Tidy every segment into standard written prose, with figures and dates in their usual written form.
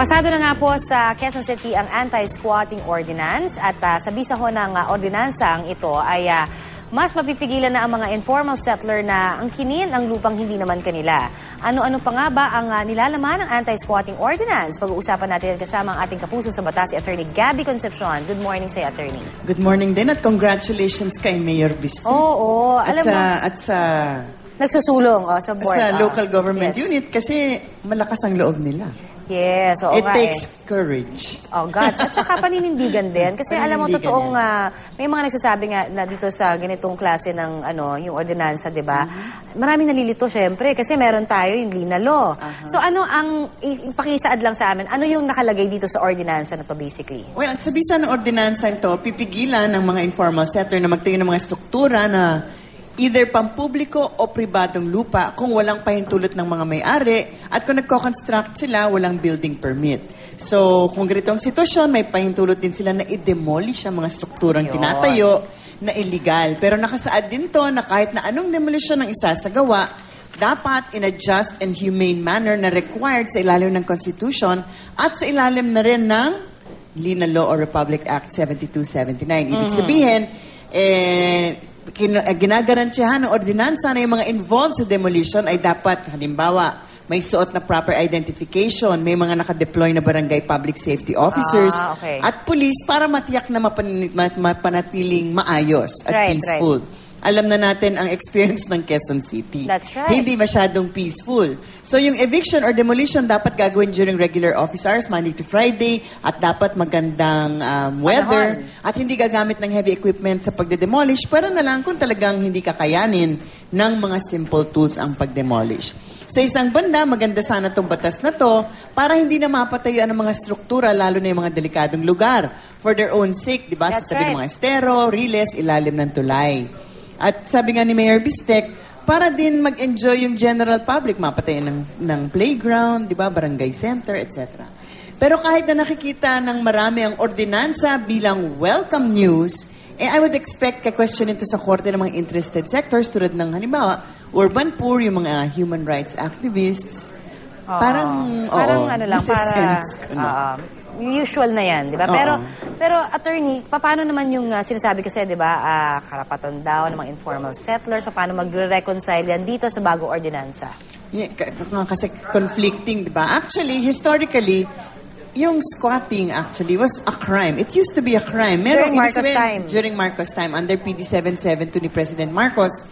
Pasado na nga po sa Quezon City ang anti-squatting ordinance at sa bisa ho ng ordinansang ito ay mas mapipigilan na ang mga informal settler na angkinin ang lupang hindi naman kanila. Ano-ano pa nga ba ang nilalaman ng anti-squatting ordinance? Pag-uusapan natin kasama ang ating kapuso sa batas, si Attorney Gabby Concepcion. Good morning sa Attorney. Good morning din at congratulations kay Mayor Viste. Oo, alam mo. At sa nagsusulong sa board. Sa local government unit kasi malakas ang loob nila. Yes, oo It nga takes courage. Oh, God. At saka paninindigan din. Kasi alam mo, totoong, may mga nagsasabi nga na dito sa ganitong klase ng, yung ordinansa, di ba? Maraming nalilito, syempre, kasi meron tayo yung Lina Law. So, ano ang, pakisaad lang sa amin, ano yung nakalagay dito sa ordinansa na to, basically? Well, sa bisa ng ordinansa ito, pipigilan ng mga informal settler na magtayo ng mga struktura na either pampubliko o pribadong lupa kung walang pahintulot ng mga may-ari at kung nagko-construct sila, walang building permit. So, kung ganito ang sitwasyon, may pahintulot din sila na i-demolish ang mga strukturang tinatayo na illegal. Pero nakasaad din to na kahit na anong demolition ang isasagawa, dapat in a just and humane manner na required sa ilalim ng Constitution at sa ilalim na rin ng Lina Law or Republic Act 7279. Ibig sabihin, ginagarantiyahan ng ordinansa na yung mga involved sa demolition ay dapat, halimbawa, may suot na proper identification, may mga nakadeploy na barangay public safety officers, at police para matiyak na mapanatiling maayos at peaceful. Right. Alam na natin ang experience ng Quezon City. That's right. Hindi masyadong peaceful. So yung eviction or demolition dapat gagawin during regular office hours, Monday to Friday, at dapat magandang weather, at hindi gagamit ng heavy equipment sa pagde-demolish, para na lang kung talagang hindi kakayanin ng mga simple tools ang pag-demolish. Sa isang banda, maganda sana itong batas na to para hindi na mapatayo ang mga struktura, lalo na yung mga delikadong lugar. For their own sake, di ba? Sa tabi ng mga estero, riles, ilalim ng tulay. At sabi nga ni Mayor Bistek, para din mag-enjoy yung general public, mapatayin ng playground, di ba, barangay center, etc. Pero kahit na nakikita ng marami ang ordinansa bilang welcome news, I would expect ka-question ito sa korte ng mga interested sectors tulad ng halimbawa, urban poor, yung mga human rights activists. Parang ano lang, usual na yan, di ba? Pero attorney, paano naman yung sinasabi kasi, di ba, karapatan daw ng mga informal settlers, so paano magre-reconcile yan dito sa bagong ordinansa? Yeah, kasi conflicting, di ba? Actually, historically, yung squatting actually was a crime. It used to be a crime. During Marcos time. During Marcos time, under PD 772 ni President Marcos,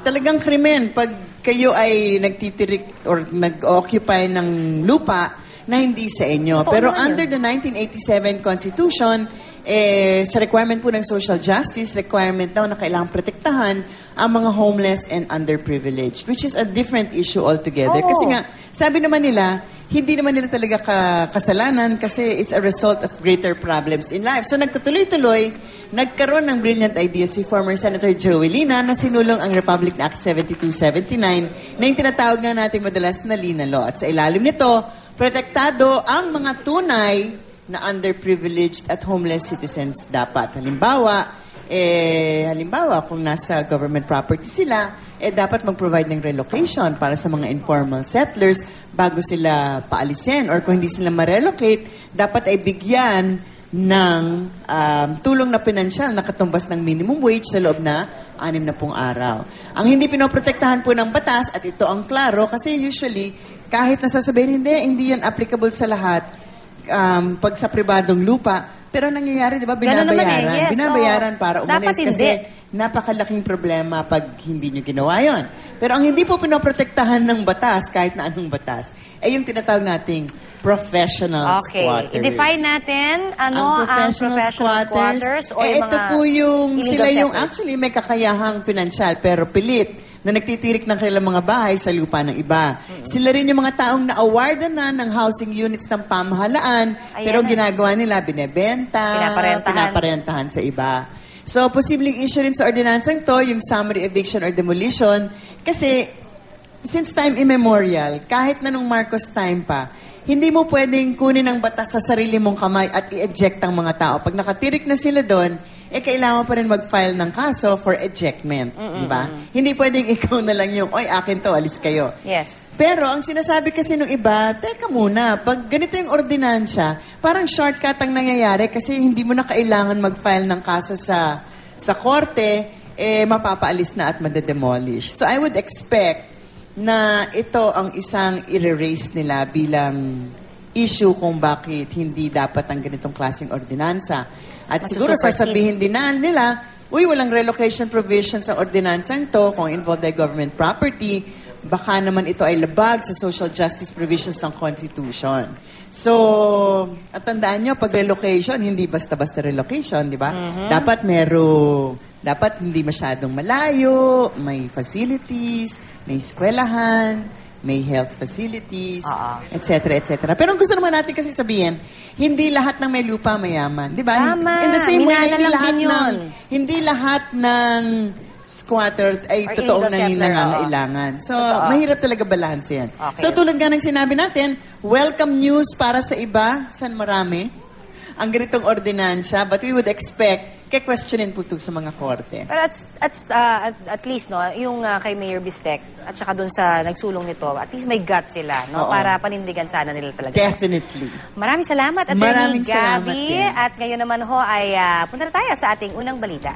talagang krimen pag kayo ay nagtitirik or nag-occupy ng lupa na hindi sa inyo. Pero under the 1987 Constitution, sa requirement po ng social justice, requirement daw na kailangang protektahan ang mga homeless and underprivileged, which is a different issue altogether. Kasi nga, sabi naman nila, hindi naman nila talaga kasalanan kasi it's a result of greater problems in life. So nagkatuloy-tuloy, nagkaroon ng brilliant idea si former Senator Joey Lina na sinulong ang Republic Act 7279 na yung tinatawag nga natin madalas na Lina Law. At sa ilalim nito, protektado ang mga tunay na underprivileged at homeless citizens dapat. Halimbawa, kung nasa government property sila, dapat mag-provide ng relocation para sa mga informal settlers bago sila paalisin. Or kung hindi sila ma-relocate, dapat ay bigyan ng tulong na pinansyal na katumbas ng minimum wage sa loob na 60 araw. Ang hindi pinoprotektahan po ng batas, at ito ang klaro, kasi usually, kahit nasasabihin, hindi yan applicable sa lahat pag sa pribadong lupa. Pero nangyayari, di ba, binabayaran. Yes, binabayaran para umalis kasi hindi. Napakalaking problema pag hindi nyo ginawa yon. Pero ang hindi po pinoprotektahan ng batas, kahit na anong batas, ay yung tinatawag nating professional squatters. I-define natin ang professional squatters o yung ito po yung, sila yung actually may kakayahang pinansyal pero pilit na nagtitirik ng kanilang mga bahay sa lupa ng iba. Sila rin yung mga taong na-awardan na ng housing units ng pamahalaan, pero ginagawa nila, binebenta, pinaparentahan sa iba. So, posibleng issue rin sa ordinansang to, yung summary eviction or demolition, kasi since time immemorial, kahit na nung Marcos time pa, hindi mo pwedeng kunin ang batas sa sarili mong kamay at i-eject ang mga tao. Pag nakatirik na sila doon, kailangan pa rin mag-file ng kaso for ejectment, di ba? Hindi pwedeng ikaw na lang yung, oy, akin to, alis kayo. Yes. Pero ang sinasabi kasi nung iba, teka muna, pag ganito yung ordinansya, parang shortcut ang nangyayari kasi hindi mo na kailangan mag-file ng kaso sa korte, mapapaalis na at madedemolish. So I would expect na ito ang isang i-erase nila bilang issue kung bakit hindi dapat ang ganitong klaseng ordinansa. At siguro sasabihin din na nila, uy, walang relocation provision sa ordinansang to kung involved ay government property, baka naman ito ay labag sa social justice provisions ng Constitution. So, at tandaan nyo, pag relocation, hindi basta-basta relocation, di ba? Dapat hindi masyadong malayo, may facilities, may eskwelahan, may health facilities, etc., etc. Pero ang gusto naman natin kasi sabihin, hindi lahat ng may lupa mayaman, di ba? Tama. In the same way, Minana lang hindi lahat ng squatter ay Or totoong illegal settler, nangangailangan. So, mahirap talaga balanse yan. Okay. So, tulad nga ng sinabi natin, welcome news para sa iba, san marami, ang ganitong ordinansya, but we would expect questionin po ito sa mga korte. Pero at least, no, yung kay Mayor Bistek at saka dun sa nagsulong nito, at least may guts sila, no, para panindigan sana nila talaga. Definitely. Maraming salamat, Atty. Maraming salamat Gabby. din. At ngayon naman ho ay punta na tayo sa ating unang balita.